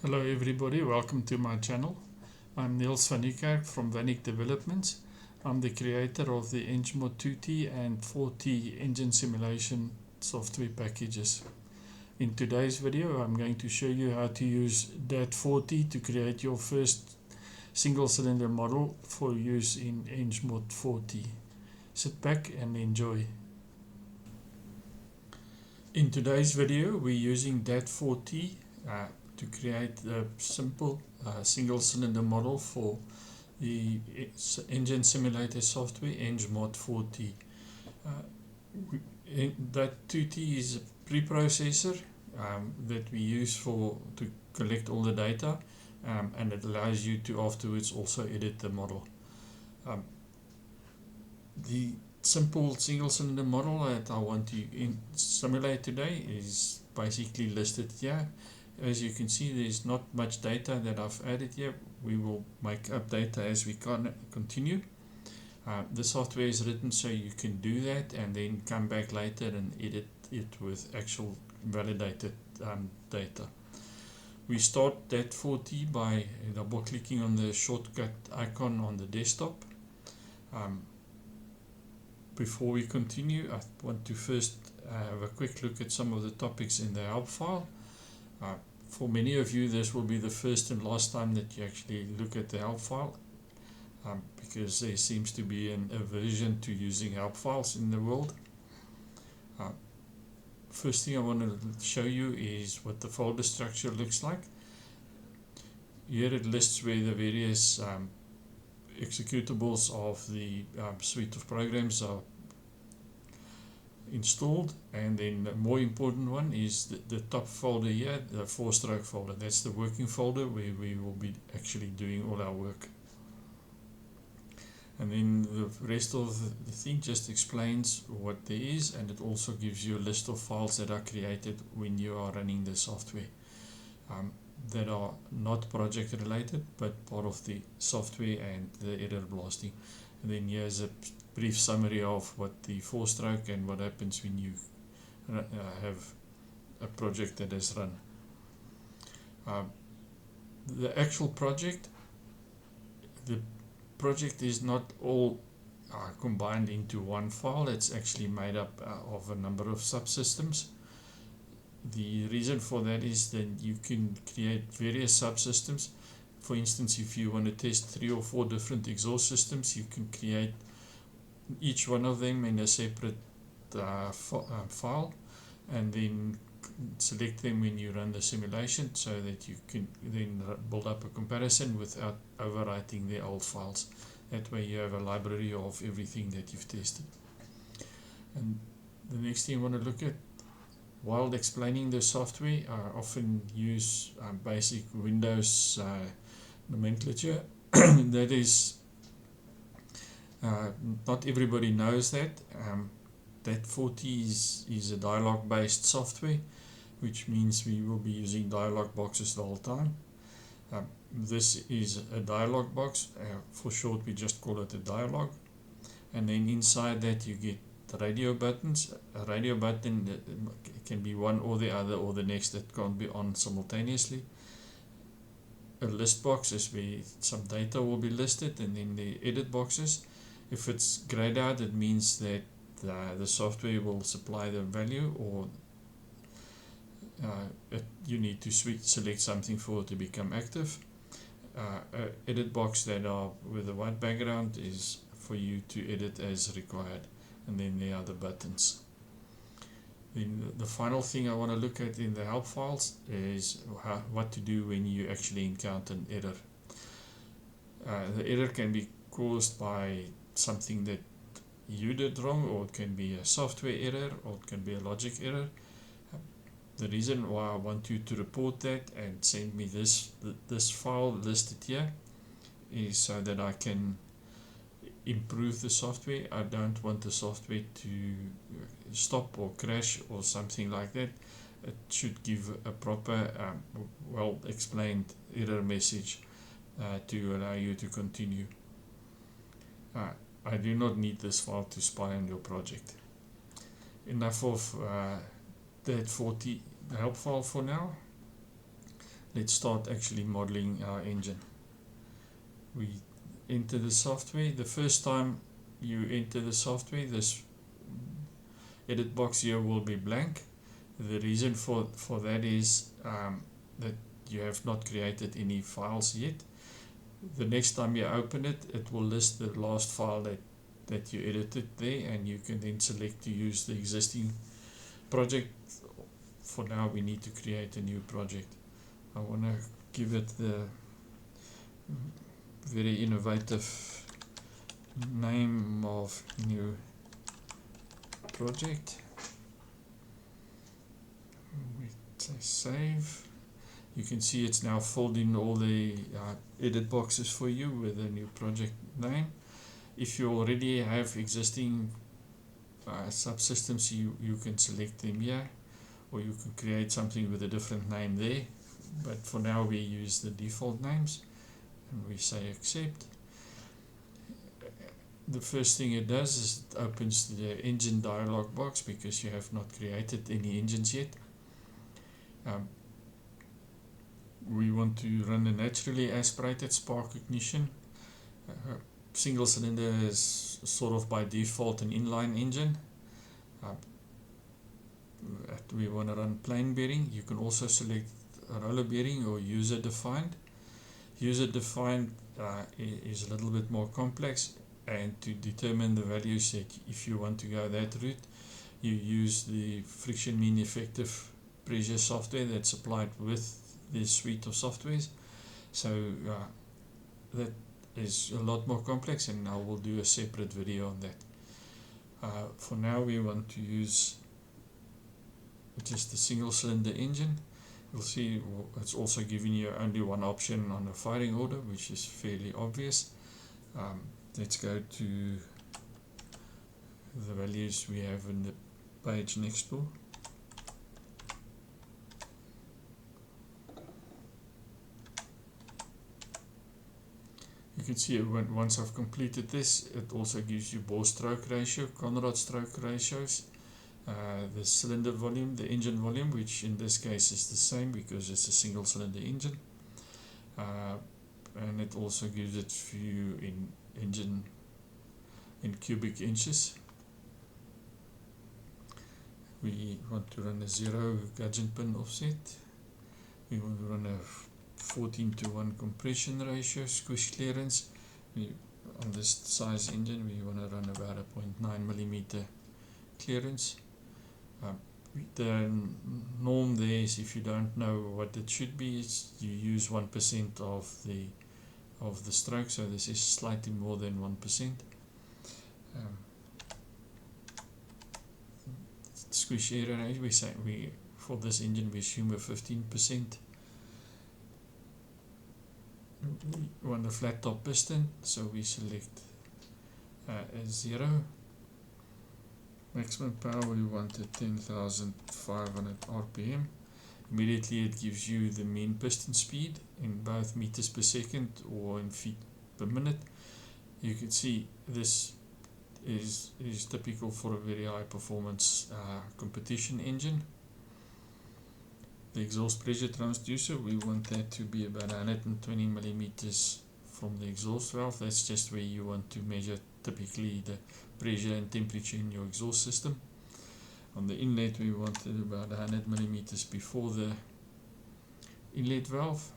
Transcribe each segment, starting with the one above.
Hello everybody, welcome to my channel. I'm Niels van Niekerk from Vanik Developments. I'm the creator of the Dat4T and 4T engine simulation software packages. In today's video I'm going to show you how to use Dat4T to create your first single cylinder model for use in Engmod 4T. Sit back and enjoy. In today's video we're using Dat4T to create a simple single cylinder model for the engine simulator software Engmod 4T. Dat4T is a preprocessor that we use to collect all the data, and it allows you to afterwards also edit the model. The simple single cylinder model that I want to simulate today is basically listed here. As you can see, there's not much data that I've added here. We will make up data as we continue. The software is written so you can do that and then come back later and edit it with actual validated data. We start Dat4T by double clicking on the shortcut icon on the desktop. Before we continue, I want to first have a quick look at some of the topics in the help file. For many of you, this will be the first and last time that you actually look at the help file, because there seems to be an aversion to using help files in the world. First thing I want to show you is what the folder structure looks like. Here it lists where the various executables of the suite of programs are installed, and then the more important one is the top folder here, the 4-stroke folder. That's the working folder where we will be actually doing all our work. And then the rest of the thing just explains what there is, and it also gives you a list of files that are created when you are running the software that are not project related but part of the software and the error blasting. And then here's a brief summary of what the 4-stroke and what happens when you have a project that is run. The actual project, the project is not all combined into one file. It's actually made up of a number of subsystems. The reason for that is that you can create various subsystems. For instance, if you want to test 3 or 4 different exhaust systems, you can create each one of them in a separate file, and then select them when you run the simulation so that you can then build up a comparison without overwriting the old files. That way you have a library of everything that you've tested. And the next thing you want to look at while explaining the software, I often use basic Windows nomenclature. That is, not everybody knows that. Dat4T is a dialog based software, which means we will be using dialog boxes the whole time. This is a dialog box. For short, we just call it a dialog. And then inside that you get the radio buttons. A radio button can be one or the other or the next, that can't be on simultaneously. A list box is where some data will be listed, and then the edit boxes. If it's grayed out, it means that the software will supply the value, or you need to select something for it to become active. Edit box that are with a white background is for you to edit as required, and then there are the buttons. Then the final thing I want to look at in the help files is what to do when you actually encounter an error. The error can be caused by something that you did wrong, or it can be a software error, or it can be a logic error. The reason why I want you to report that and send me this file listed here is so that I can improve the software. I don't want the software to stop or crash or something like that. It should give a proper, well explained error message to allow you to continue. I do not need this file to spy on your project. Enough of Dat4T help file for now. let's start actually modeling our engine. We enter the software. The first time you enter the software, this edit box here will be blank. The reason for that is that you have not created any files yet. The next time you open it, it will list the last file that you edited there, and you can then select to use the existing project. For now, we need to create a new project. I want to give it the very innovative name of new project. We say save. You can see it's now filled in all the edit boxes for you with a new project name. If you already have existing subsystems, you can select them here, or you can create something with a different name there. But for now we use the default names, and we say accept. The first thing it does is it opens the engine dialog box because you have not created any engines yet. We want to run a naturally aspirated spark ignition. Single cylinder is sort of by default an inline engine. We want to run plain bearing. You can also select a roller bearing or user defined. User defined is a little bit more complex, and to determine the values that if you want to go that route, you use the friction mean effective pressure software that's applied with this suite of softwares. So that is a lot more complex, and I will do a separate video on that. For now we want to use just a single cylinder engine. You'll see it's also giving you only one option on the firing order, which is fairly obvious. Let's go to the values we have in the page next door. You can see once I've completed this, it also gives you bore stroke ratio, Conrod stroke ratios, the cylinder volume, the engine volume, which in this case is the same because it's a single cylinder engine, and it also gives it view in engine in cubic inches. We want to run a 0 gudgeon pin offset. We want to run a 14:1 compression ratio, squish clearance. On this size engine we want to run about a 0.9mm clearance. The norm there is, if you don't know what it should be, you use 1% of the stroke, so this is slightly more than 1%. Squish error rate, we for this engine we assume a 15%. We want a flat top piston, so we select a 0. Maximum power we want at 10,500 RPM. Immediately it gives you the mean piston speed in both meters per second or in feet per minute. You can see this is typical for a very high performance competition engine. The exhaust pressure transducer, we want that to be about 120 millimeters from the exhaust valve. That's just where you want to measure typically the pressure and temperature in your exhaust system. On the inlet we want it about 100 millimeters before the inlet valve.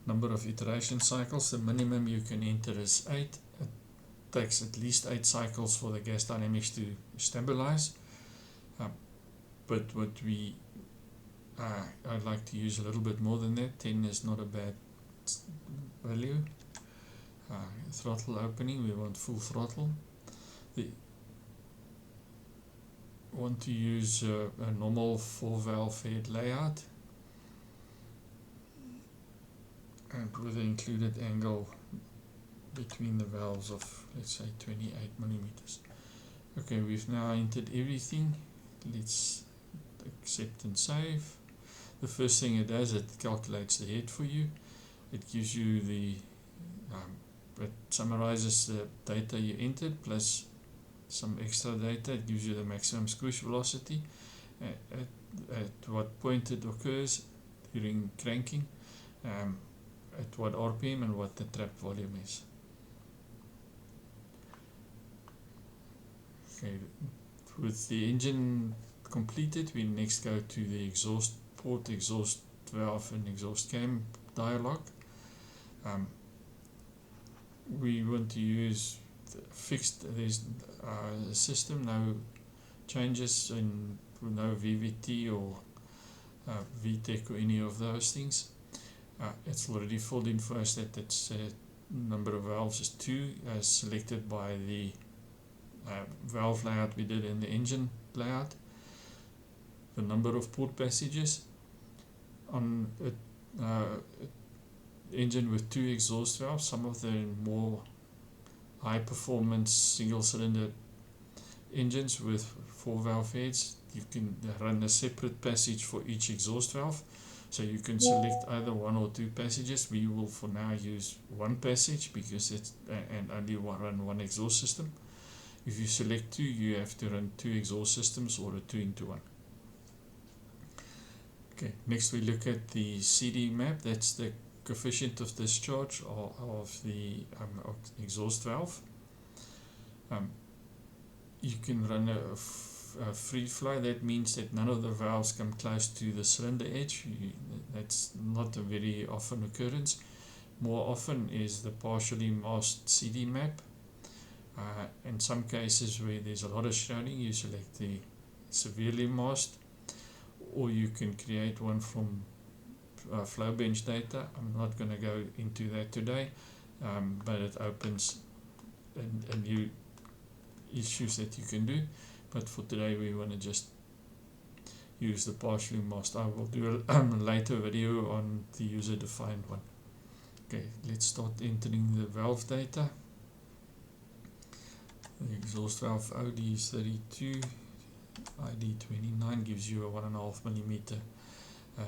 Number of iteration cycles, the minimum you can enter is 8. It takes at least 8 cycles for the gas dynamics to stabilize, but what I'd like to use a little bit more than that. 10 is not a bad value. Throttle opening, we want full throttle. We want to use a normal 4-valve head layout, and with the included angle between the valves of, let's say, 28 millimeters. Okay, we've now entered everything. Let's accept and save. The first thing it does, it calculates the head for you. It gives you the it summarizes the data you entered plus some extra data. It gives you the maximum squish velocity, at what point it occurs, during cranking, at what RPM and what the trap volume is. Okay, with the engine completed, we next go to the exhaust port, exhaust valve and exhaust cam dialog. We want to use fixed, there's a system, no changes, and no VVT or VTEC or any of those things. It's already filled in for us that its number of valves is 2 as selected by the valve layout we did in the engine layout. The number of port passages on a engine with 2 exhaust valves, some of the more high performance single cylinder engines with 4 valve heads, you can run a separate passage for each exhaust valve, so you can select either 1 or 2 passages. We will for now use 1 passage because it's and only run 1 exhaust system. If you select 2, you have to run 2 exhaust systems or a 2-into-1. Okay, next we look at the CD map. That's the coefficient of discharge of the exhaust valve. You can run a free flow. That means that none of the valves come close to the cylinder edge. That's not a very often occurrence. More often is the partially masked CD map. In some cases where there's a lot of shrouding, you select the severely masked, or you can create one from flow bench data. I'm not going to go into that today, but it opens a new issues that you can do. But for today we want to just use the partially masked. I will do a later video on the user defined one. Okay, let's start entering the valve data. The exhaust valve OD is 32, ID 29 gives you a 1.5mm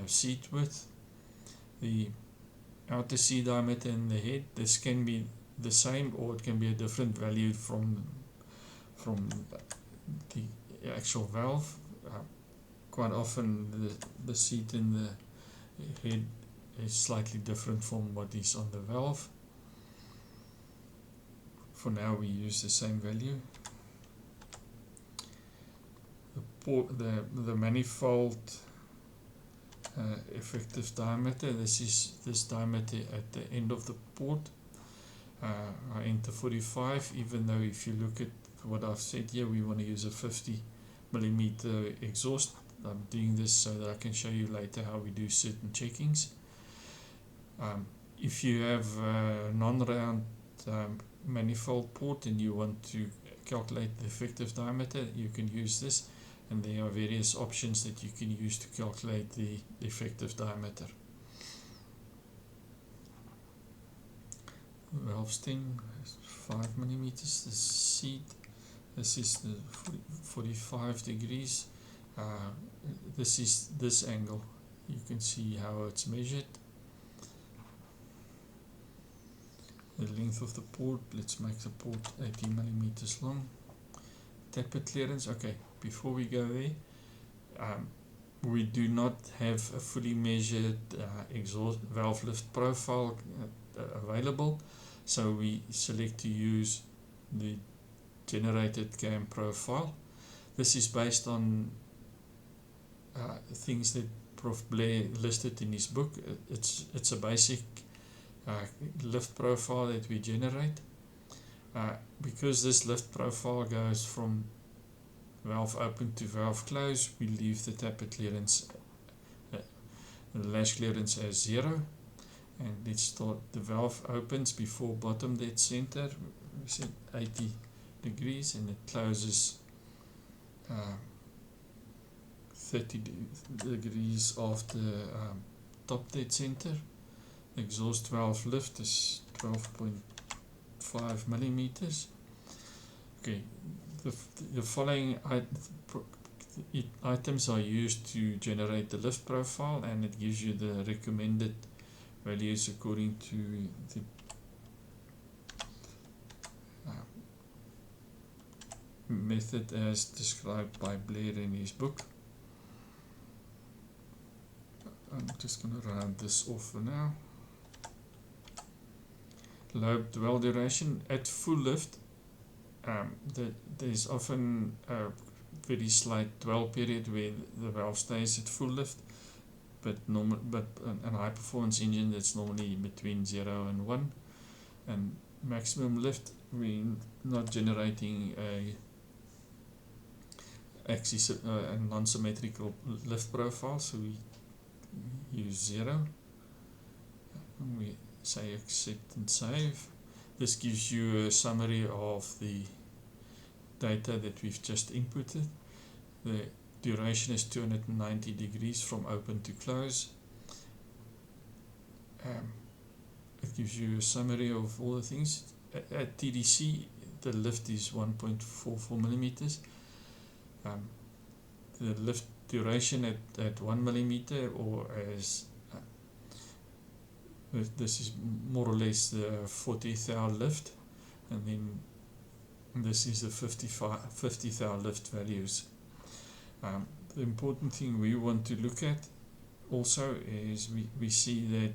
seat width. The outer C diameter in the head, this can be the same or it can be a different value from the actual valve. Quite often the seat in the head is slightly different from what is on the valve. For now we use the same value. The manifold effective diameter, this is this diameter at the end of the port. I enter 45, even though if you look at what I've said here, we want to use a 50mm exhaust. I'm doing this so that I can show you later how we do certain checkings. If you have a non-round manifold port and you want to calculate the effective diameter, you can use this, and there are various options that you can use to calculate the effective diameter. Valve stem is 5mm. The seat, this is the 45 degrees. This is this angle. You can see how it's measured. The length of the port, let's make the port 80mm long. Tappet clearance, okay, before we go there, we do not have a fully measured exhaust valve lift profile available, so we select to use the generated cam profile. This is based on things that Prof. Blair listed in his book. It's a basic lift profile that we generate. Because this lift profile goes from valve open to valve close, we leave the tappet clearance, the lash clearance as 0. And let's start. The valve opens before bottom dead center, we said 80 degrees, and it closes 30 degrees after top dead center. The exhaust valve lift is 12.5mm. Okay, the following items are used to generate the lift profile, and it gives you the recommended values according to the method as described by Blair in his book. I'm just going to round this off for now. Low dwell duration at full lift. There's often a very slight dwell period where the valve stays at full lift, but a high performance engine that's normally between 0 and 1, and maximum lift we're not generating a axis a non-symmetrical lift profile, so we use 0 and we say accept and save. This gives you a summary of the data that we've just inputted. The duration is 290 degrees from open to close. It gives you a summary of all the things. At TDC, the lift is 1.44 millimeters. The lift duration at 1 millimeter, or as this is more or less the 40th hour lift, and then this is the 50th hour lift values. The important thing we want to look at also is we see that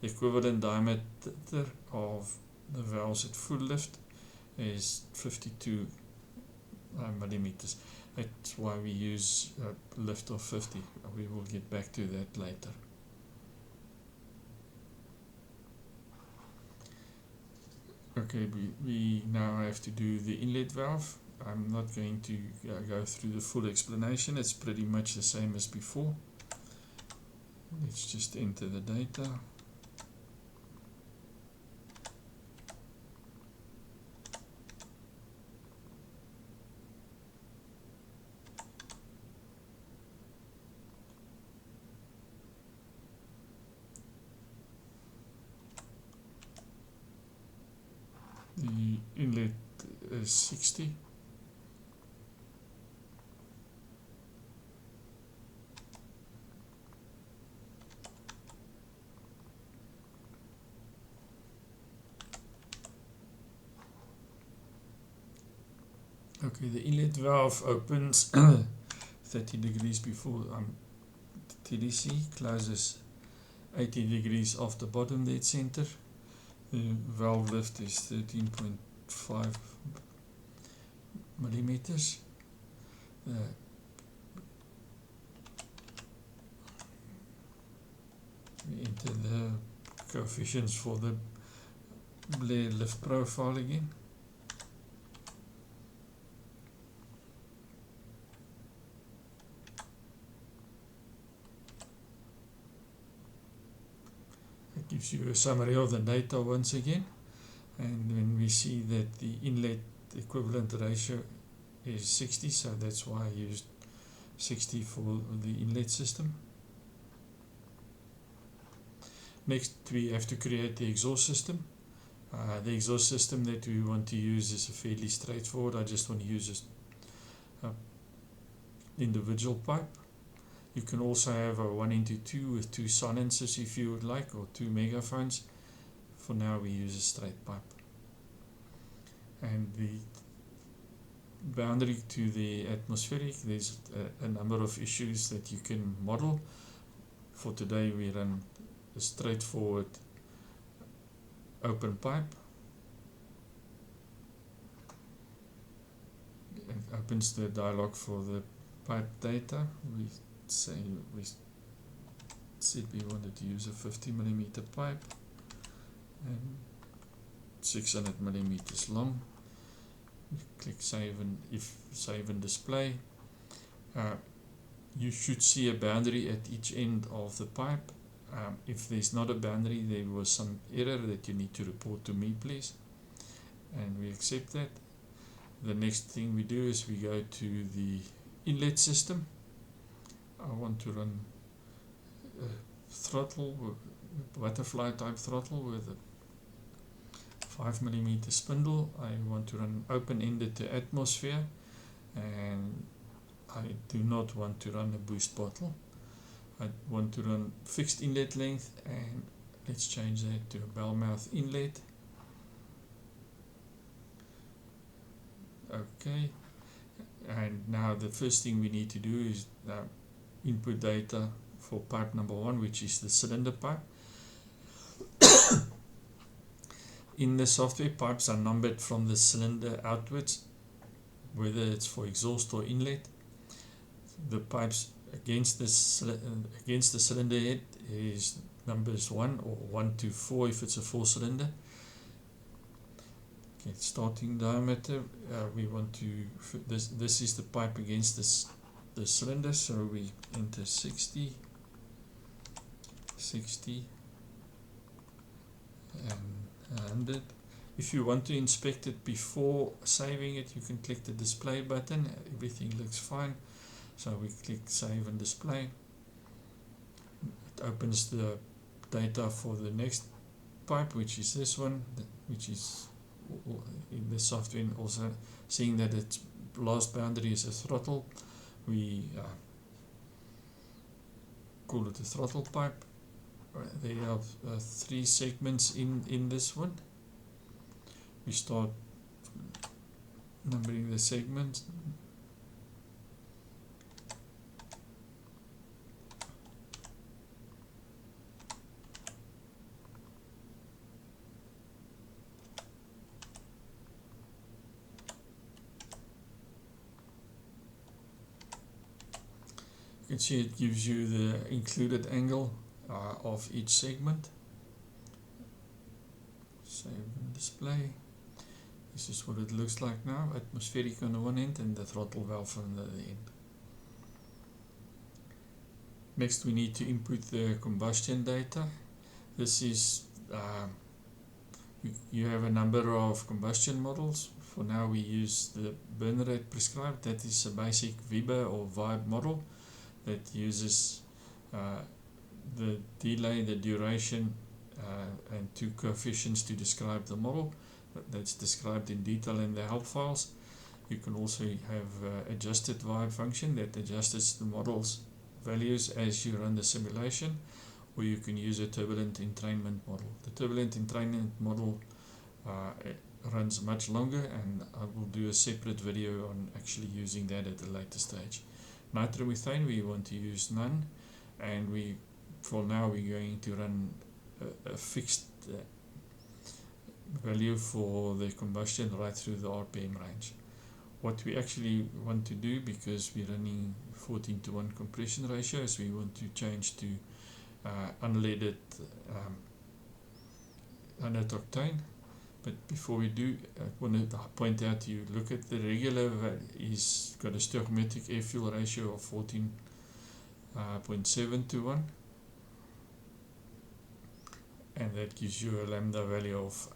the equivalent diameter of the valves at full lift is 52 millimeters. That's why we use a lift of 50. We will get back to that later. Okay, we now have to do the inlet valve. I'm not going to go through the full explanation. It's pretty much the same as before. Let's just enter the data. The inlet is 60. Okay, the inlet valve opens 30 degrees before TDC, closes 80 degrees off the bottom dead center. The valve lift is 13.5 millimeters. We enter the coefficients for the blade lift profile again. It gives you a summary of the data once again, and when we see that the inlet equivalent ratio is 60, so that's why I used 60 for the inlet system. Next, we have to create the exhaust system. The exhaust system that we want to use is fairly straightforward. I just want to use an individual pipe. You can also have a 1x2 with 2 silencers if you would like, or 2 megaphones. For now we use a straight pipe. And the boundary to the atmospheric, there's a number of issues that you can model. For today we run a straightforward open pipe. It opens the dialog for the pipe data. We said we wanted to use a 50 millimeter pipe and 600 millimeters long. Click save, and save and display. You should see a boundary at each end of the pipe. If there's not a boundary, there was some error that you need to report to me, please, and we accept that. The next thing we do is we go to the inlet system. I want to run a throttle, butterfly type throttle with a 5 millimeter spindle. I want to run open-ended to atmosphere, and I do not want to run a boost bottle. I want to run fixed inlet length, and let's change that to a bell mouth inlet. Okay, and now the first thing we need to do is input data for pipe number 1, which is the cylinder pipe. In the software, pipes are numbered from the cylinder outwards, whether it's for exhaust or inlet. The pipes against the cylinder head is numbers 1 or 1 to 4 if it's a 4-cylinder. Okay, starting diameter, we want to, this is the pipe against the cylinder, so we enter 60, and 100. If you want to inspect it before saving it, you can click the display button. Everything looks fine, so we click save and display. It opens the data for the next pipe, which is this one, which is in the software also seeing that its last boundary is a throttle. We call it a throttle pipe. There are 3 segments in this one. We start numbering the segments. You can see it gives you the included angle of each segment. Save and display. This is what it looks like now, atmospheric on the one end and the throttle valve on the other end. Next we need to input the combustion data. This is, you have a number of combustion models. For now we use the burn rate prescribed. That is a basic Weber or Vibe model that uses the delay, the duration, and 2 coefficients to describe the model. That's described in detail in the help files. You can also have adjusted Vibe function that adjusts the model's values as you run the simulation, or you can use a turbulent entrainment model. The turbulent entrainment model runs much longer, and I will do a separate video on actually using that at a later stage. Nitromethane we want to use none, and for now we're going to run a fixed value for the combustion right through the RPM range. What we actually want to do, because we're running 14:1 compression ratio, is we want to change to unleaded 100 octane. But before we do, I want to point out, you look at the regular, is got a stoichiometric air fuel ratio of 14.7:1, and that gives you a lambda value of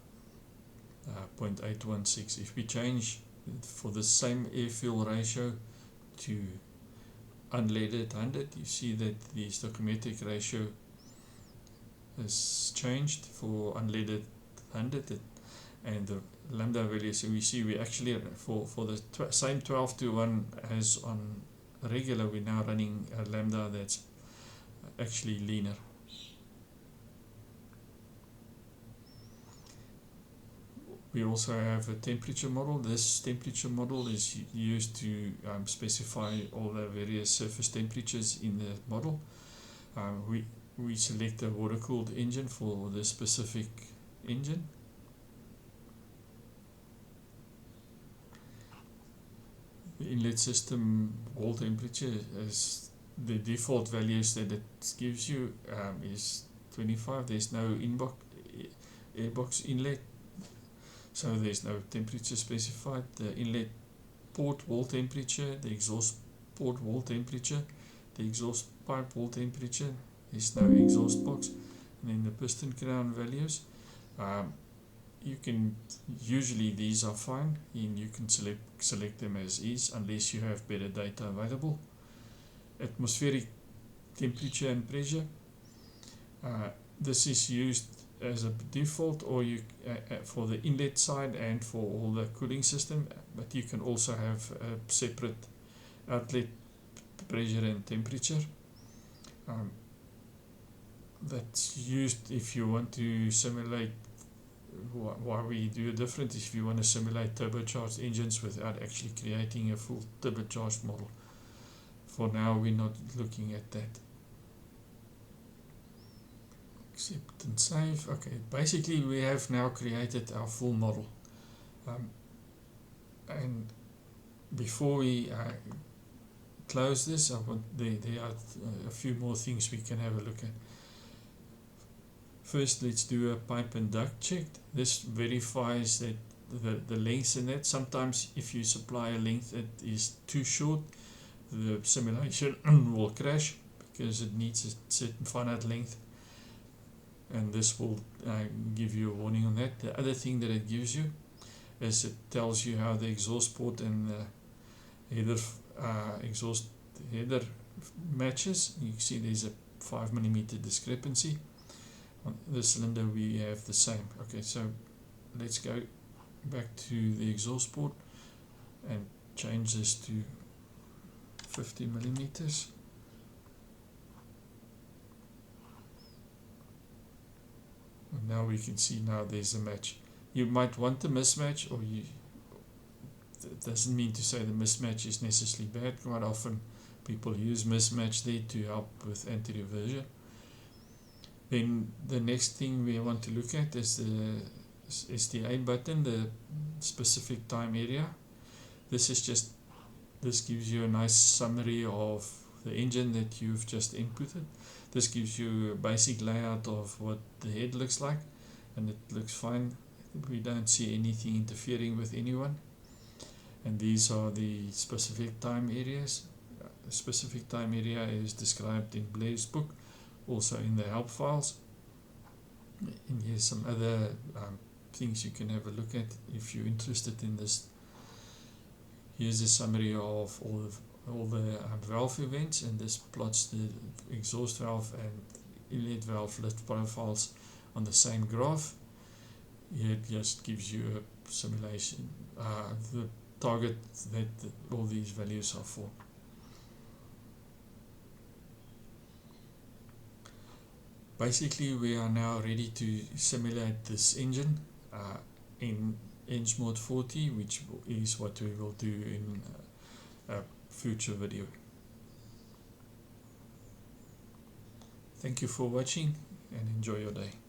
0.816. If we change for the same air fuel ratio to unleaded 100, you see that the stoichiometric ratio has changed for unleaded 100, and the lambda value, so we see we actually for the same 12:1 as on regular, we're now running a lambda that's actually leaner. We also have a temperature model. This temperature model is used to specify all the various surface temperatures in the model. We select a water-cooled engine for the specific engine. The inlet system wall temperature is the default values that it gives you is 25. There's no airbox inlet, so there's no temperature specified. The inlet port wall temperature, the exhaust port wall temperature, the exhaust pipe wall temperature, there's no exhaust box, and then the piston crown values. You can, usually these are fine, and you can select them as is unless you have better data available. Atmospheric temperature and pressure, this is used as a default, or you for the inlet side and for all the cooling system, but you can also have a separate outlet pressure and temperature. That's used if you want to simulate. Why we do it different is if you want to simulate turbocharged engines without actually creating a full turbocharged model. For now we're not looking at that. accept and save. Okay, basically we have now created our full model, and before we close this, there are a few more things we can have a look at. First, let's do a pipe and duct check. This verifies that the length in it. Sometimes if you supply a length that is too short, the simulation will crash because it needs a certain finite length, and this will give you a warning on that. The other thing that it gives you is it tells you how the exhaust port and the header exhaust header matches. You see there's a 5mm discrepancy. On the cylinder we have the same. Okay, so let's go back to the exhaust port and change this to 50mm. And now we can see now there's a match. You might want a mismatch, or it doesn't mean to say the mismatch is necessarily bad. Quite often people use mismatch there to help with anti-reversion. Then the next thing we want to look at is the STA button, the specific time area. This gives you a nice summary of the engine that you've just inputted. This gives you a basic layout of what the head looks like, and it looks fine. We don't see anything interfering with anyone. And these are the specific time areas. The specific time area is described in Blair's book, also in the help files. And here's some other things you can have a look at if you're interested in this. Here's a summary of all the valve events, and this plots the exhaust valve and inlet valve lift profiles on the same graph. Here it just gives you a simulation, the target that all these values are for. Basically we are now ready to simulate this engine in Dat4T, which is what we will do in a future video. Thank you for watching and enjoy your day.